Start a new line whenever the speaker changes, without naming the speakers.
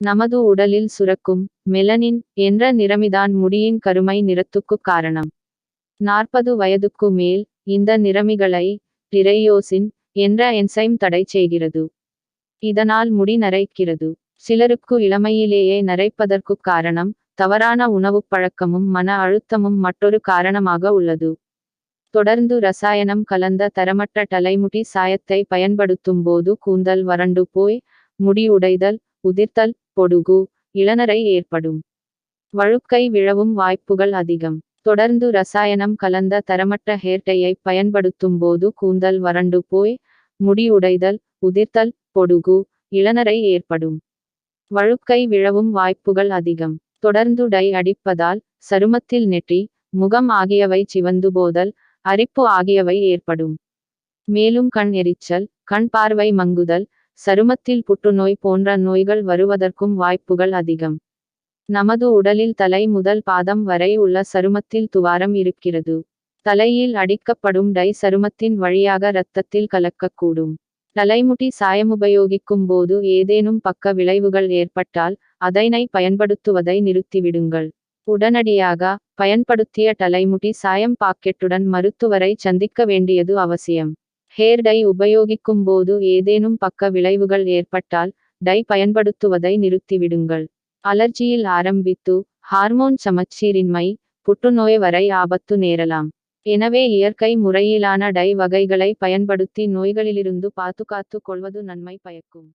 நமது உடலில் சுரக்கும் மெலனின் என்ற நிறமிதான் முடியின் கருமை நிறத்துக்கு காரணம். 40 வயதுக்கு மேல் இந்த நிறமிகளை டிரையோசின் என்ற என்சைம் தடை செய்கிறது. இதனால் முடி நரைக்கிறது. சிலருக்கு இளமையிலேயே நரைப்பதற்கு காரணம் தவறான உணவுப் பழக்கமும் மன அழுத்தமும் மற்றொரு காரணமாக உள்ளது. தொடர்ந்து ரசாயனம் கலந்த தரமற்ற தலைமுடி சாயத்தை பயன்படுத்தும் போது கூந்தல் வறண்டு போய் முடி உடைதல், உதிர்த்தல், பொடுகு, இளநரை ஏற்படும். வழுக்கை விழவும் வாய்ப்புகள் அதிகம். தொடர்ந்து ரசாயனம் கலந்த தரமற்ற ஹேர் டையை பயன்படுத்தும் போது கூந்தல் வறண்டு போய் முடி உடைதல், உதிர்த்தல், பொடுகு, இளநரை ஏற்படும். வழுக்கை விழவும் வாய்ப்புகள் அதிகம். தொடர்ந்து டை அடிப்பதால் சருமத்தில் நெற்றி, முகம் ஆகியவை சிவந்து போதல், அரிப்பு ஆகியவை ஏற்படும். மேலும் கண் எரிச்சல், கண் பார்வை மங்குதல், சருமத்தில் புற்றுநோய் போன்ற நோய்கள் வருவதற்கும் வாய்ப்புகள் அதிகம். நமது உடலில் தலை முதல் பாதம் வரை உள்ள சருமத்தில் துவாரம் இருக்கிறது. தலையில் அடிக்கப்படும் டை சருமத்தின் வழியாக இரத்தத்தில் கலக்கக்கூடும். தலைமுடி சாயமுபயோகிக்கும் போது ஏதேனும் பக்க விளைவுகள் ஏற்பட்டால் அதனை பயன்படுத்துவதை நிறுத்திவிடுங்கள். உடனடியாக பயன்படுத்திய தலைமுடி சாயம் பாக்கெட்டுடன் மருத்துவரை சந்திக்க வேண்டியது அவசியம். ஹேர் டை உபயோகிக்கும் போது ஏதேனும் பக்க விளைவுகள் ஏற்பட்டால் டை பயன்படுத்துவதை நிறுத்திவிடுங்கள். அலர்ஜியில் ஆரம்பித்து ஹார்மோன் சமச்சீரின்மை, புற்றுநோய் வரை ஆபத்து நேரலாம். எனவே இயற்கை முறையிலான டை வகைகளை பயன்படுத்தி நோய்களிலிருந்து பாதுகாத்துக் கொள்வது நன்மை பயக்கும்.